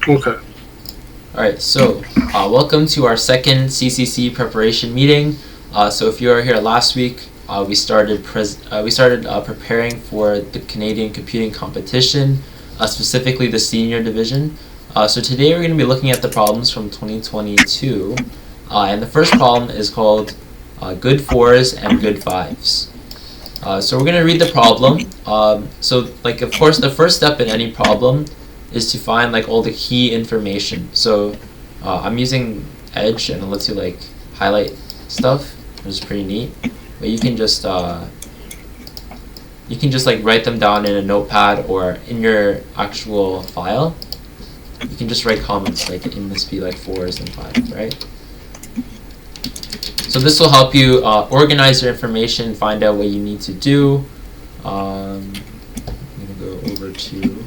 Okay. Alright, so welcome to our second CCC preparation meeting. So if you were here last week, we started preparing for the Canadian computing competition, specifically the senior division. So today we're going to be looking at the problems from 2022, and the first problem is called good fours and good fives. So we're going to read the problem. Of course, the first step in any problem is to find all the key information. So I'm using Edge, and it lets you highlight stuff, which is pretty neat. But you can just write them down in a notepad or in your actual file. You can just write comments it must be fours and fives, right? So this will help you organize your information, find out what you need to do. I'm gonna go over to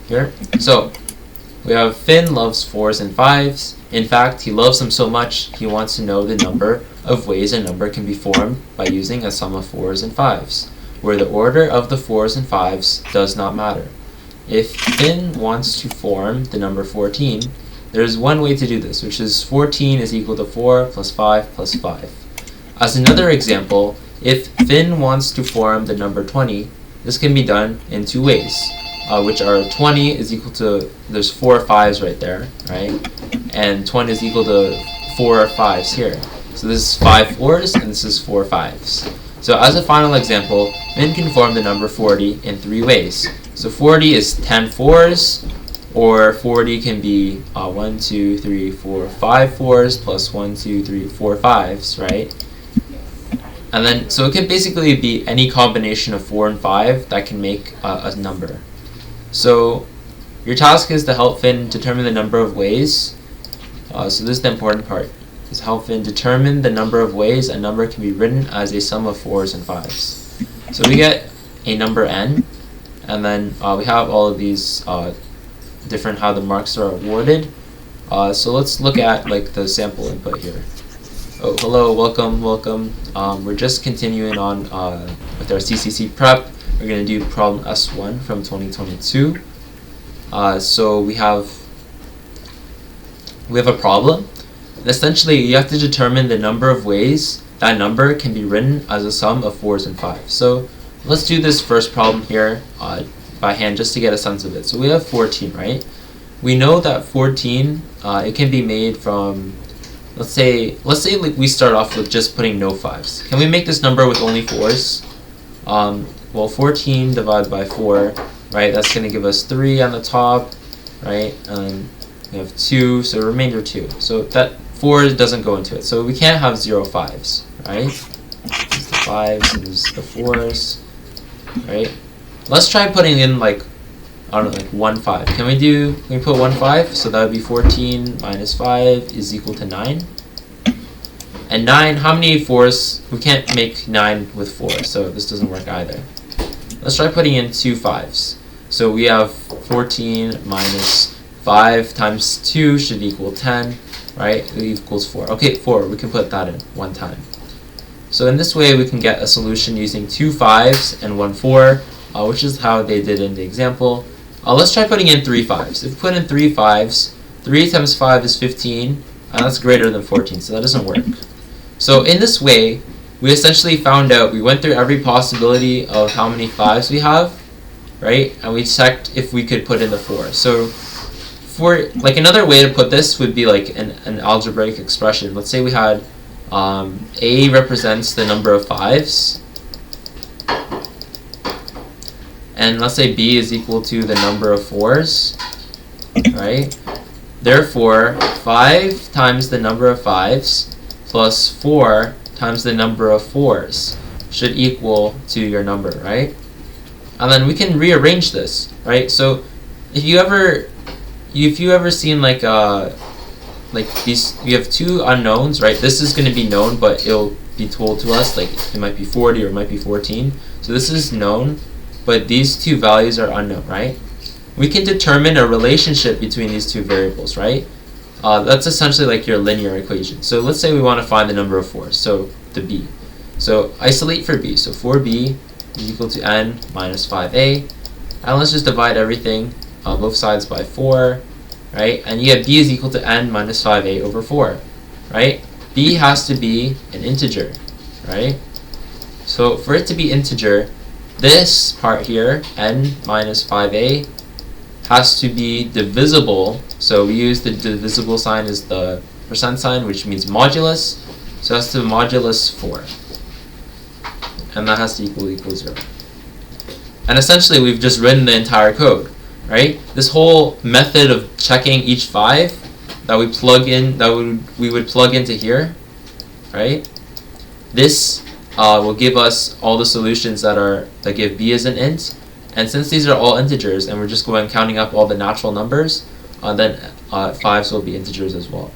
here. So we have Finn loves fours and fives. In fact, he loves them so much he wants to know the number of ways a number can be formed by using a sum of fours and fives, where the order of the fours and fives does not matter. If Finn wants to form the number 14, there is one way to do this, which is 14 is equal to 4 plus 5 plus 5. As another example, if Finn wants to form the number 20, this can be done in two ways. Which are 20 is equal to, there's 4 5s right there, right? And 20 is equal to 4 5s here. So this is 5 4s and this is 4 5s. So as a final example, Finn can form the number 40 in three ways. So 40 is 10 4s, or 40 can be 1, 2, 3, 4, 5 4s plus 1, 2, 3, 4 5s, right? And then, so it can basically be any combination of 4 and 5 that can make a number. So your task is to help Finn determine the number of ways. So this is the important part. Is help Finn determine the number of ways a number can be written as a sum of fours and fives. So we get a number n, and then we have all of these different how the marks are awarded. So let's look at the sample input here. Oh, hello, welcome. We're just continuing on with our CCC Prep. We're going to do problem S1 from 2022. So we have a problem. And essentially, you have to determine the number of ways that number can be written as a sum of fours and fives. So let's do this first problem here by hand just to get a sense of it. So we have 14, right? We know that 14 it can be made from, let's say we start off with just putting no fives. Can we make this number with only fours? Well, 14 divided by 4, right? That's going to give us 3 on the top, right? We have 2, so remainder 2. So that 4 doesn't go into it. So we can't have 0 fives, right? There's the 5s and there's the 4s, right? Let's try putting in I don't know, 1 5. Can we put 1 5? So that would be 14 minus 5 is equal to 9. And 9, how many 4s? We can't make 9 with 4, so this doesn't work either. Let's try putting in 2 5s. So we have 14 minus 5 times 2 should equal 10, right? It equals 4. Okay, 4, we can put that in one time. So in this way, we can get a solution using 2 5s and 1 4, which is how they did in the example. Let's try putting in 3 5s. If we put in 3 5s, 3 times 5 is 15, and that's greater than 14, so that doesn't work. So in this way, we essentially found out, we went through every possibility of how many 5s we have, right? And we checked if we could put in the 4. So for another way to put this would be an algebraic expression. Let's say we had A represents the number of 5s, and let's say B is equal to the number of 4s, right? Therefore, 5 times the number of 5s plus 4 times the number of 4s should equal to your number, right? And then we can rearrange this, right? So if you ever seen these, you have two unknowns, right? This is going to be known, but it'll be told to us it might be 40 or it might be 14. So this is known, but these two values are unknown, right? We can determine a relationship between these two variables, right? That's essentially your linear equation. So let's say we want to find the number of 4s, so the b. So isolate for b. So 4b is equal to n minus 5a. And let's just divide everything, both sides by 4. right? And you get b is equal to n minus 5a over 4, right? B has to be an integer, right? So for it to be integer, this part here, n minus 5a, has to be divisible. So we use the divisible sign as the percent sign, which means modulus. So that's to modulus 4. And that has to equal 0. And essentially we've just written the entire code, right? This whole method of checking each 5 that we plug in, that we would plug into here, right? This will give us all the solutions that give b as an int. And since these are all integers and we're just going counting up all the natural numbers, then 5s will be integers as well.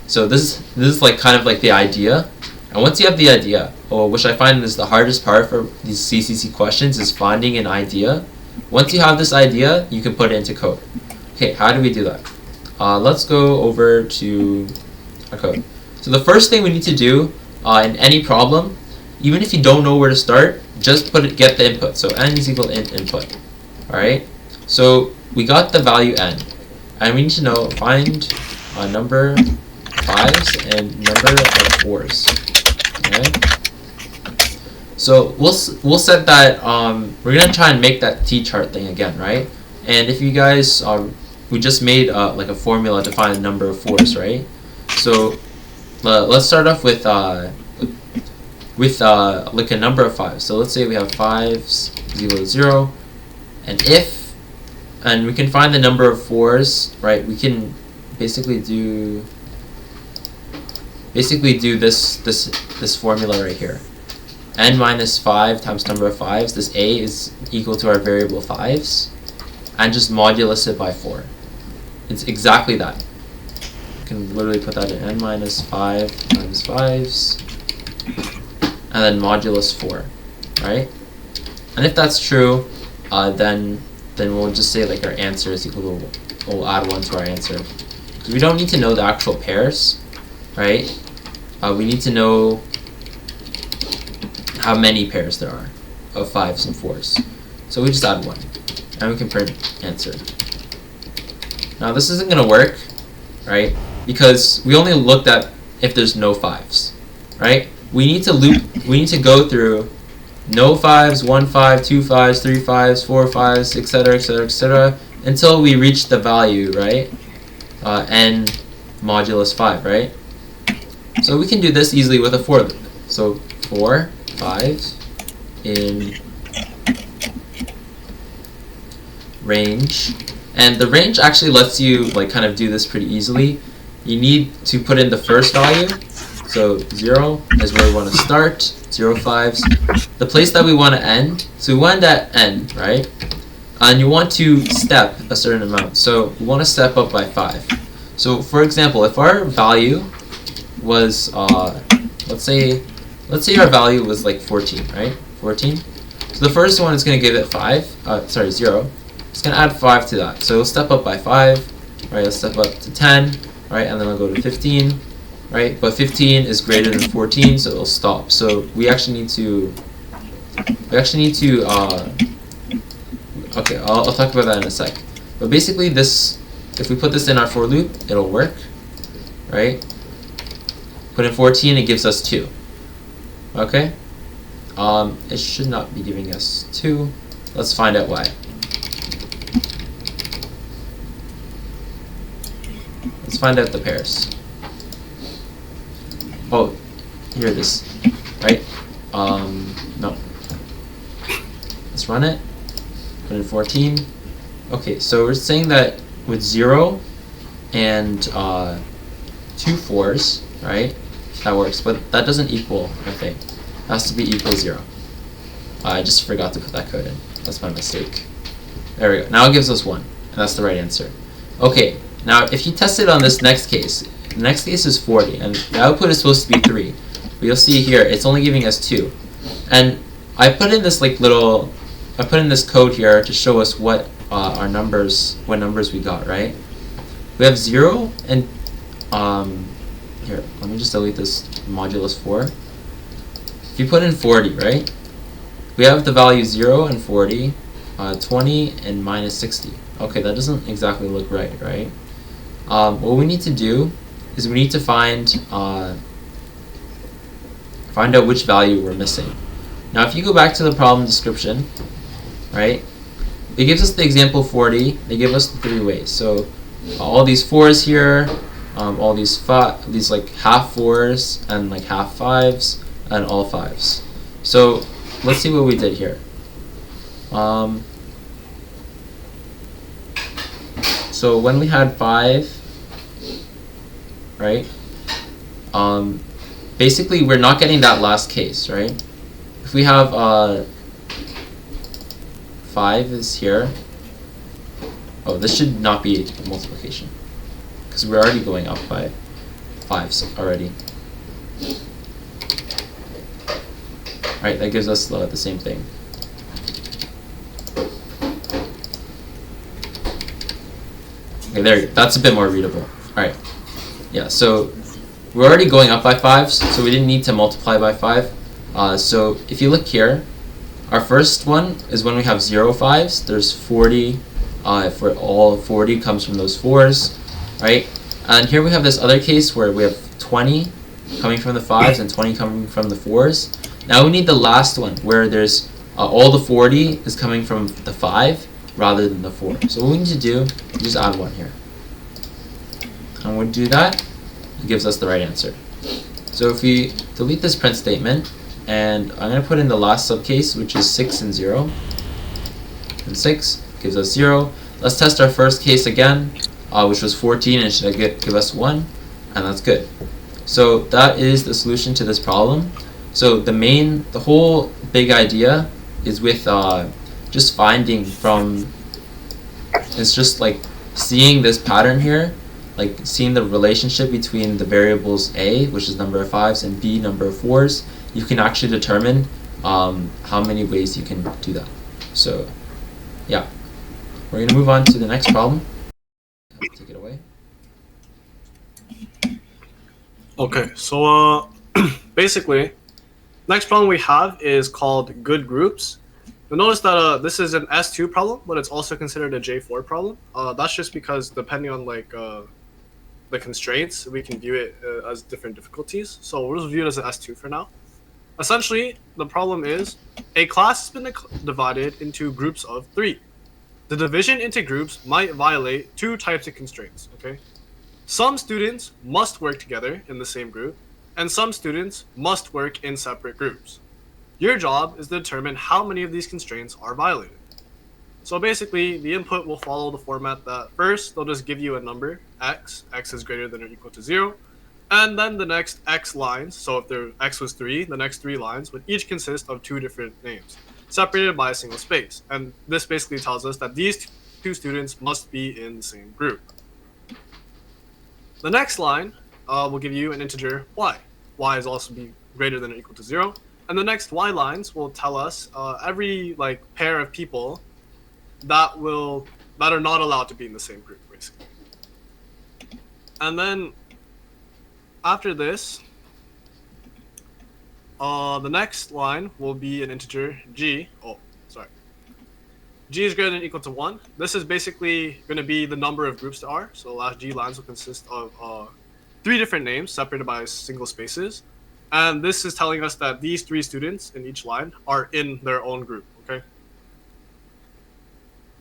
So this is like kind of like the idea. And once you have the idea, which I find is the hardest part for these CCC questions, is finding an idea. Once you have this idea, you can put it into code. Okay, how do we do that? Let's go over to our code. So the first thing we need to do in any problem, even if you don't know where to start, just get the input. So n is equal to input. Alright? So we got the value n. And we need to find a number 5s and number of 4s. Okay? So we'll set that, we're going to try and make that t-chart thing again, right? And if you guys, we just made like a formula to find a number of 4s, right? So let's start off with like a number of 5s. So let's say we have 5s is equal to 0, and we can find the number of 4s, right? We can basically do this formula right here. N minus 5 times number of 5s, this a is equal to our variable 5s, and just modulus it by 4. It's exactly that. You can literally put that in n minus 5 times 5s, and then modulus 4, right? And if that's true, then we'll just say like our answer is equal to, we'll add 1 to our answer. Because we don't need to know the actual pairs, right? We need to know how many pairs there are of 5s and 4s. So we just add 1, and we can print answer. Now this isn't going to work, right? Because we only looked at if there's no 5s, right? We need to go through no 5s, 1 5, 2 5s, 3 5s, 4 5s, etc., etc., etc., until we reach the value, right? N modulus 5, right? So we can do this easily with a for loop. So 4 5s in range, and the range actually lets you like kind of do this pretty easily. You need to put in the first value. So 0 is where we want to start, 0 5s. The place that we want to end, so we want at n, right? And you want to step a certain amount. So we want to step up by 5. So for example, if our value was, let's say our value was like 14, right? 14. So the first one is going to give it 0. It's going to add 5 to that. So it'll step up by 5, right? It'll step up to 10, right? And then I'll go to 15. Right, but 15 is greater than 14, so it'll stop. So we actually need to. Okay, I'll talk about that in a sec. But basically, this, if we put this in our for loop, it'll work, right? Put in 14, it gives us 2. Okay. It should not be giving us 2. Let's find out why. Let's find out the pairs. Oh, here it is, right? No. Let's run it. Put in 14. Okay, so we're saying that with 0 and 2 4s, right? That works, but that doesn't equal our thing. It has to be equal 0. I just forgot to put that code in. That's my mistake. There we go. Now it gives us 1, and that's the right answer. Okay, now if you test it on this next case, the next case is 40, and the output is supposed to be 3. But you'll see here, it's only giving us 2. And I put in this code here to show us what our numbers, what numbers we got, right? We have 0 and, here, let me just delete this modulus 4. If you put in 40, right? We have the value 0 and 40, 20 and minus 60. Okay, that doesn't exactly look right, right? what we need to do is we need to find out which value we're missing. Now, if you go back to the problem description, right, it gives us the example 40. They give us the 3 ways. So all these 4s here, all these like half 4s and like half 5s and all 5s. So let's see what we did here. So when we had 5, right? Basically, we're not getting that last case, right? If we have 5 is here. Oh, this should not be multiplication because we're already going up by 5s already. Right, that gives us the same thing. Okay, there you go. That's a bit more readable. All right. Yeah, so we're already going up by 5s, so we didn't need to multiply by 5. So if you look here, our first one is when we have 0 5s. There's 40. For all 40 comes from those 4s, right? And here we have this other case where we have 20 coming from the 5s and 20 coming from the 4s. Now we need the last one where there's all the 40 is coming from the 5 rather than the 4. So what we need to do is just add 1 here. And when we do that, it gives us the right answer. So if we delete this print statement, and I'm going to put in the last subcase, which is 6 and 0. And 6 gives us 0. Let's test our first case again, which was 14, and it should give us 1. And that's good. So that is the solution to this problem. So the whole big idea is with just finding from, it's just like seeing this pattern here, like seeing the relationship between the variables A, which is number of 5s, and B, number of 4s. You can actually determine how many ways you can do that. So yeah, we're going to move on to the next problem. Take it away. Okay, so basically, next problem we have is called good groups. You'll notice that this is an S2 problem, but it's also considered a J4 problem. That's just because depending on like the constraints, we can view it as different difficulties. So we'll just view it as an S2 for now. Essentially, the problem is a class has been divided into groups of 3. The division into groups might violate 2 types of constraints, okay? Some students must work together in the same group, and some students must work in separate groups. Your job is to determine how many of these constraints are violated. So basically, the input will follow the format that first, they'll just give you a number, x is greater than or equal to 0, and then the next x lines, so if there x was 3, the next 3 lines would each consist of 2 different names, separated by a single space. And this basically tells us that these 2 students must be in the same group. The next line will give you an integer y. Y is also be greater than or equal to 0. And the next y lines will tell us every like pair of people that are not allowed to be in the same group, basically. And then after this, the next line will be an integer g. G is greater than or equal to 1. This is basically going to be the number of groups there are. So the last g lines will consist of 3 different names separated by single spaces. And this is telling us that these 3 students in each line are in their own group, okay?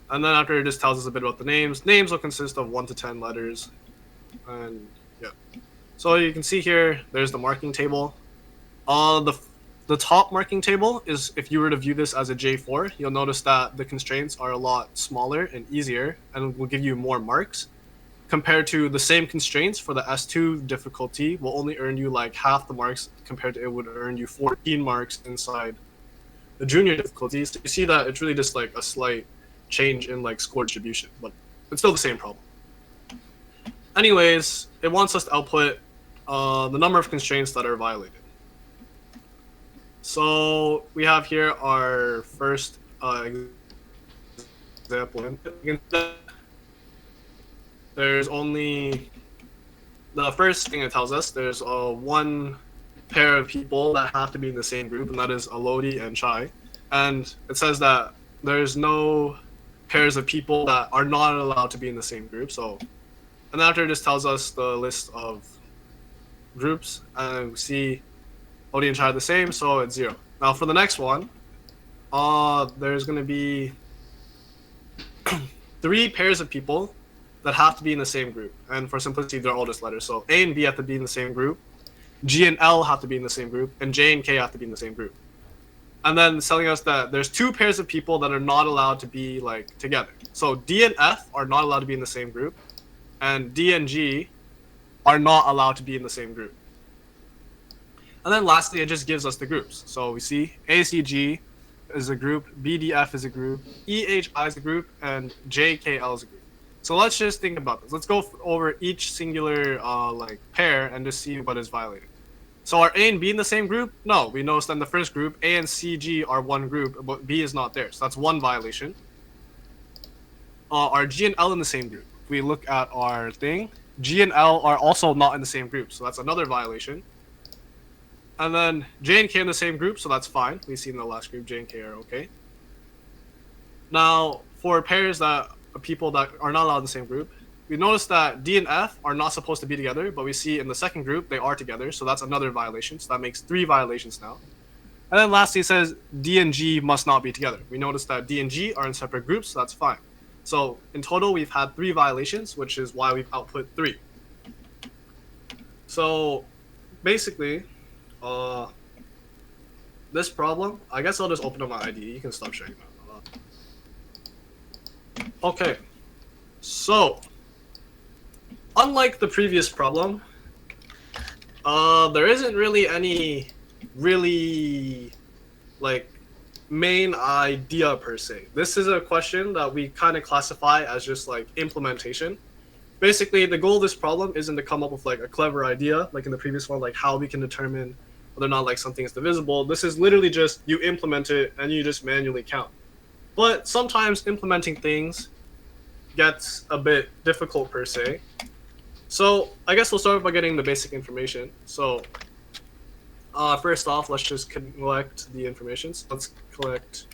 And then after it just tells us a bit about the names. Names will consist of 1 to 10 letters. And yeah. So you can see here, there's the marking table. The top marking table is, if you were to view this as a J4, you'll notice that the constraints are a lot smaller and easier and will give you more marks, compared to the same constraints for the S2 difficulty will only earn you like half the marks compared to it would earn you 14 marks inside the junior difficulties. So you see that it's really just like a slight change in like score distribution, but it's still the same problem. Anyways, it wants us to output the number of constraints that are violated. So we have here our first example. There's only the first thing it tells us. There's one pair of people that have to be in the same group, and that is Elodie and Chai. And it says that there's no pairs of people that are not allowed to be in the same group. So And after this tells us the list of groups, and we see all the entire the same, so it's 0. Now for the next one, there's going to be 3 pairs of people that have to be in the same group. And for simplicity, they're all just letters. So A and B have to be in the same group, G and L have to be in the same group, and J and K have to be in the same group. And then it's telling us that there's 2 pairs of people that are not allowed to be like together. So D and F are not allowed to be in the same group, and D and G are not allowed to be in the same group. And then lastly, it just gives us the groups. So we see ACG is a group, BDF is a group, EHI is a group, and JKL is a group. So let's just think about this. Let's go over each singular like pair and just see what is violated. So are A and B in the same group? No, we noticed that in the first group, A and CG are one group, but B is not there. So that's one violation. Are G and L in the same group? If we look at our thing, G and L are also not in the same group. So that's another violation. And then J and K in the same group, so that's fine. We see in the last group, J and K are okay. Now, for pairs that are people that are not allowed in the same group, we notice that D and F are not supposed to be together, but we see in the second group they are together, so that's another violation. So that makes 3 violations now. And then lastly, it says D and G must not be together. We notice that D and G are in separate groups, so that's fine. So in total, we've had 3 violations, which is why we've output 3. So basically, this problem, I guess I'll just open up my IDE. You can stop sharing that. Okay, so unlike the previous problem, there isn't really any like main idea per se. This is a question that we kind of classify as just like implementation. Basically, the goal of this problem isn't to come up with like a clever idea like in the previous one, like how we can determine whether or not like something is divisible. This is literally just you implement it and you just manually count. But sometimes implementing things gets a bit difficult per se. So I guess we'll start by getting the basic information. So first off, let's just collect the information. So let's collect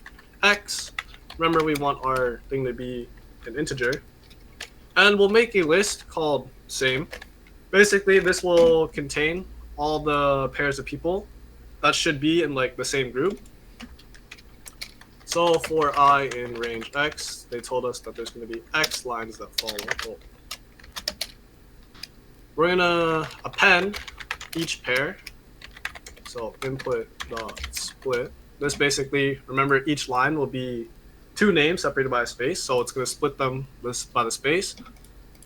X. Remember, we want our thing to be an integer. And we'll make a list called same. Basically, this will contain all the pairs of people that should be in like the same group. So for I in range X, they told us that there's going to be X lines that follow. Oh. We're going to append each pair. So input dot split. This basically, remember, each line will be 2 names separated by a space. So it's going to split them by the space.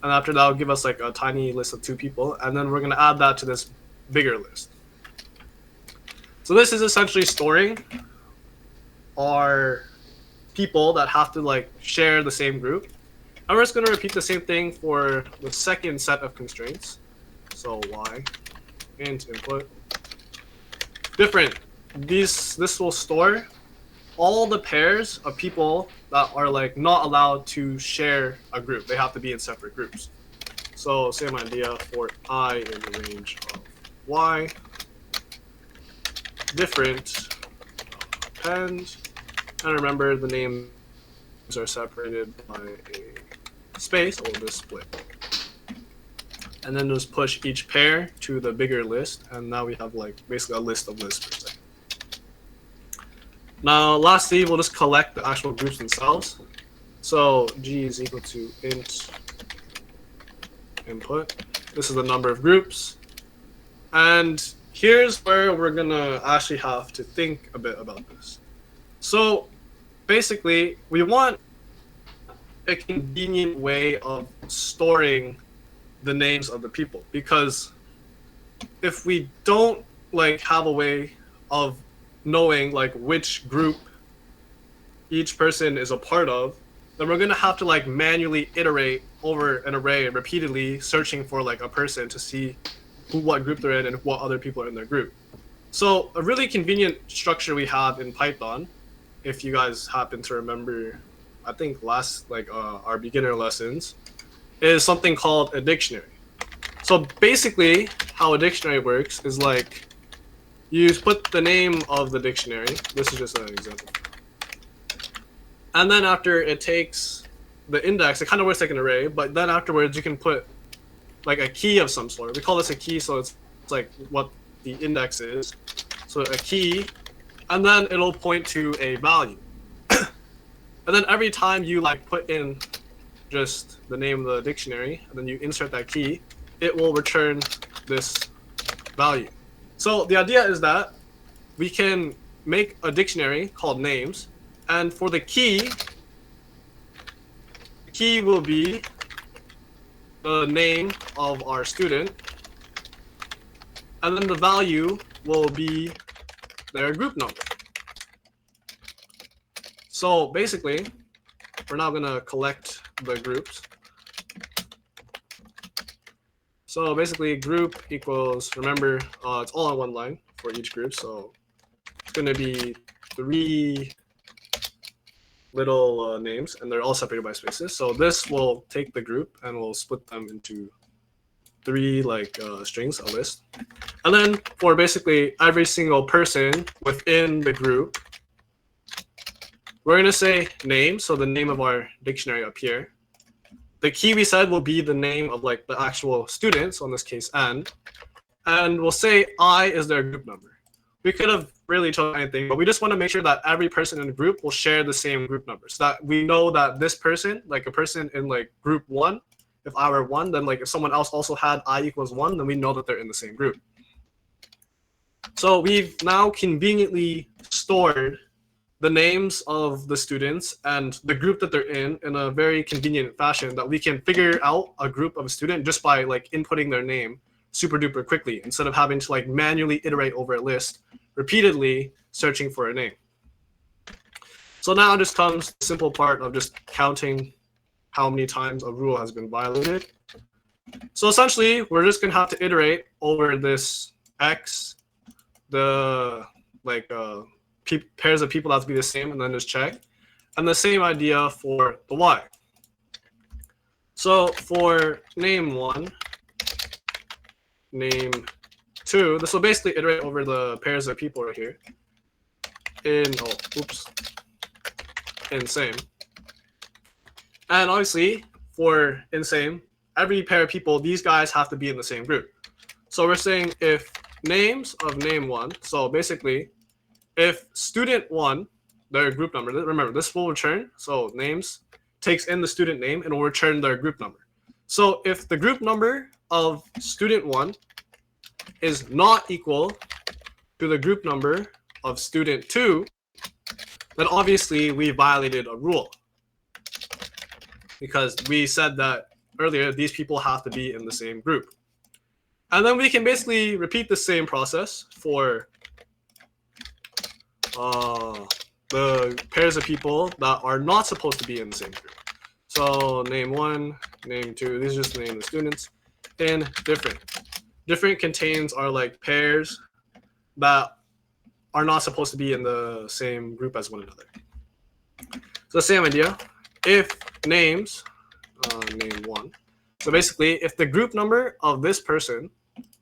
And after that, will give us like a tiny list of 2 people. And then we're going to add that to this bigger list. So this is essentially storing our people that have to like share the same group. And we're just going to repeat the same thing for the second set of constraints. So y int input different. This will store all the pairs of people that are like not allowed to share a group. They have to be in separate groups. So same idea for I in the range of y. Different append. And remember, the names are separated by a space, or this split. And then just push each pair to the bigger list, and now we have like basically a list of lists per se. Now, lastly, we'll just collect the actual groups themselves. So G is equal to int input. This is the number of groups. And here's where we're gonna actually have to think a bit about this. So basically, we want a convenient way of storing the names of the people, because if we don't like have a way of knowing like which group each person is a part of, then we're gonna have to like manually iterate over an array repeatedly, searching for like a person to see what group they're in and what other people are in their group. So a really convenient structure we have in Python, if you guys happen to remember, I think last our beginner lessons, is something called a dictionary. So basically, how a dictionary works is like you put the name of the dictionary. This is just an example. And then after it takes the index, it kind of works like an array, but then afterwards you can put like a key of some sort. We call this a key, so it's like what the index is. So a key, and then it'll point to a value. And then every time you like put in just the name of the dictionary, and then you insert that key, it will return this value. So the idea is that we can make a dictionary called names, and for the key will be the name of our student, and then the value will be their group number. So basically, we're now gonna collect the groups. So basically, group equals, remember, it's all on one line for each group. So it's gonna be 3 little names, and they're all separated by spaces. So this will take the group and we'll split them into 3 like strings, a list. And then for basically every single person within the group, we're going to say name, so the name of our dictionary up here. The key we said will be the name of like the actual student, so in this case N. And we'll say I is their group number. We could have really chosen anything, but we just want to make sure that every person in the group will share the same group number, so that we know that this person, like a person in like group 1, if I were 1, then like if someone else also had I equals 1, then we know that they're in the same group. So we've now conveniently stored the names of the students and the group that they're in a very convenient fashion that we can figure out a group of a student just by like inputting their name super duper quickly, instead of having to like manually iterate over a list, repeatedly searching for a name. So now just comes the simple part of just counting how many times a rule has been violated. So essentially, we're just gonna have to iterate over this X, the like pairs of people have to be the same, and then just check. And the same idea for the Y. So for name 1, name 2, this will basically iterate over the pairs of people right here. In same. And obviously for in same, every pair of people, these guys have to be in the same group. So we're saying if names of name 1, so basically if student 1, their group number, remember this will return, so names takes in the student name and will return their group number. So if the group number of student 1 is not equal to the group number of student 2, then obviously we violated a rule, because we said that earlier these people have to be in the same group. And then we can basically repeat the same process for the pairs of people that are not supposed to be in the same group. So name 1, name 2, these are just the name of the students. And different. Different contains are like pairs that are not supposed to be in the same group as one another. So same idea. If names, name 1. So basically, if the group number of this person,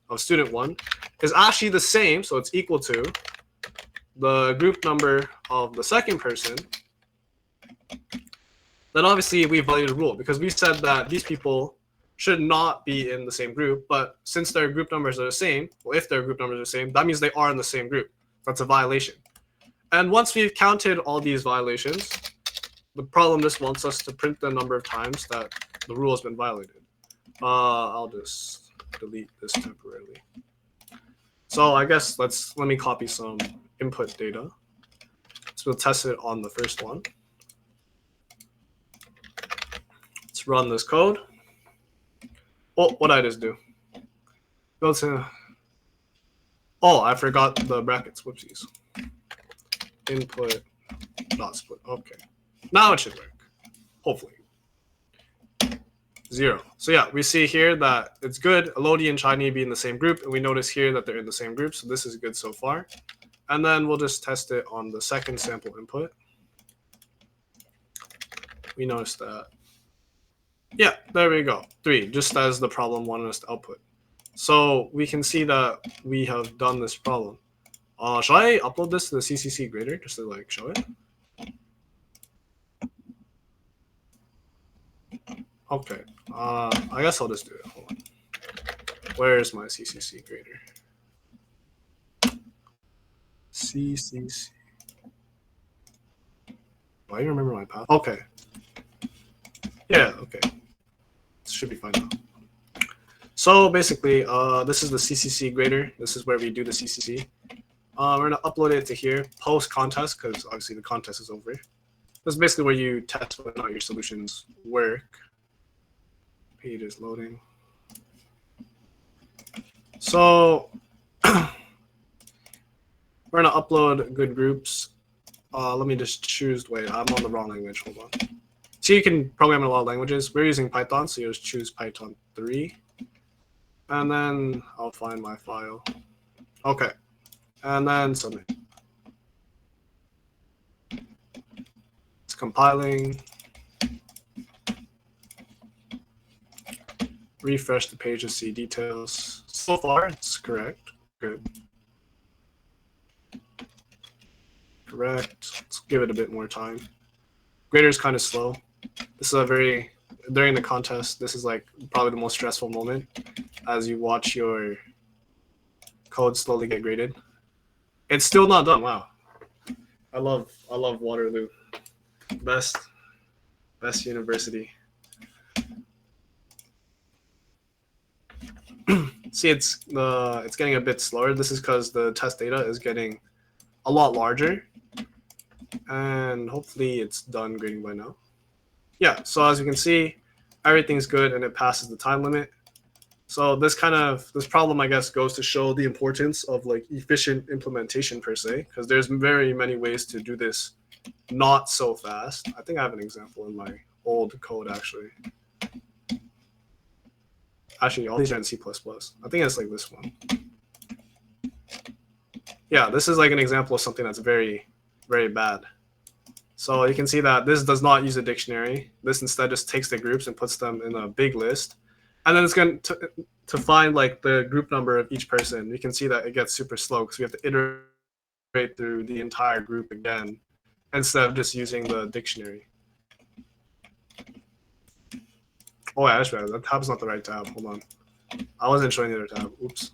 of student 1, is actually the same, so it's equal to the group number of the second person, then obviously we violated a rule, because we said that these people should not be in the same group, but since their group numbers are the same, well, if their group numbers are the same, that means they are in the same group. That's a violation. And once we've counted all these violations, the problem just wants us to print the number of times that the rule has been violated. I'll just delete this temporarily. So I guess let me copy some input data. So we'll test it on the first one. Let's run this code. Oh, what did I just do? Go to. Oh, I forgot the brackets. Whoopsies. Input dot split. Okay. Now it should work. Hopefully. 0. So yeah, we see here that it's good. Elodie and Shiny be in the same group, and we notice here that they're in the same group. So this is good so far. And then we'll just test it on the second sample input. We notice that. Yeah, there we go. 3, just as the problem wanted us to output. So we can see that we have done this problem. Should I upload this to the CCC grader just to like show it? Okay. I guess I'll just do it. Hold on. Where's my CCC grader? CCC. Do I even remember my path? Okay. Yeah, okay. Should be fine now. So basically, this is the CCC grader. This is where we do the CCC. We're gonna upload it to here, post contest, because obviously the contest is over. This is basically where you test whether or not your solutions work. Page is loading. So we're gonna upload good groups. Let me just choose. Wait, I'm on the wrong language. Hold on. So you can program in a lot of languages. We're using Python, so you just choose Python 3. And then I'll find my file. Okay. And then submit. It's compiling. Refresh the page to see details. So far, it's correct. Good. Correct. Let's give it a bit more time. Grader is kind of slow. This is a very, during the contest, this is like probably the most stressful moment as you watch your code slowly get graded. It's still not done. Wow. I love Waterloo. Best university. See, it's getting a bit slower. This is because the test data is getting a lot larger, and hopefully it's done grading by now. Yeah, so as you can see, everything's good and it passes the time limit. So this problem, I guess, goes to show the importance of like efficient implementation per se, because there's very many ways to do this not so fast. I think I have an example in my old code actually. Actually, all these are in C++. I think it's like this one. Yeah, this is like an example of something that's very, very bad. So you can see that this does not use a dictionary. This instead just takes the groups and puts them in a big list. And then it's going to find like the group number of each person. You can see that it gets super slow because we have to iterate through the entire group again instead of just using the dictionary. Oh, yeah, that's right. That tab's not the right tab. Hold on. I wasn't showing the other tab. Oops.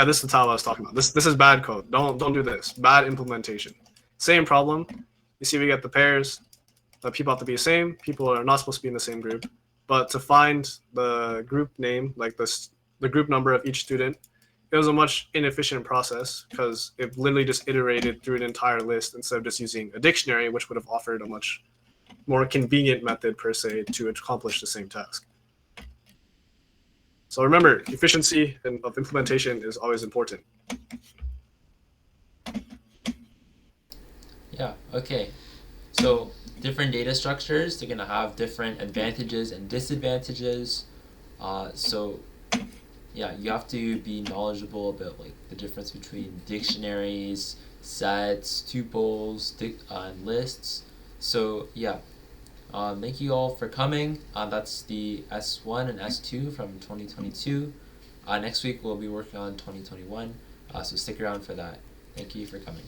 This is the tab I was talking about. This is bad code. Don't do this. Bad implementation. Same problem. You see we get the pairs. The people have to be the same. People are not supposed to be in the same group. But to find the group name, like the group number of each student, it was a much inefficient process because it literally just iterated through an entire list instead of just using a dictionary, which would have offered a much more convenient method per se to accomplish the same task. So remember, efficiency of implementation is always important. Yeah, okay. So different data structures, they're going to have different advantages and disadvantages. So yeah, you have to be knowledgeable about like the difference between dictionaries, sets, tuples, and lists. So yeah, thank you all for coming. That's the S1 and S2 from 2022. Next week we'll be working on 2021. So stick around for that. Thank you for coming.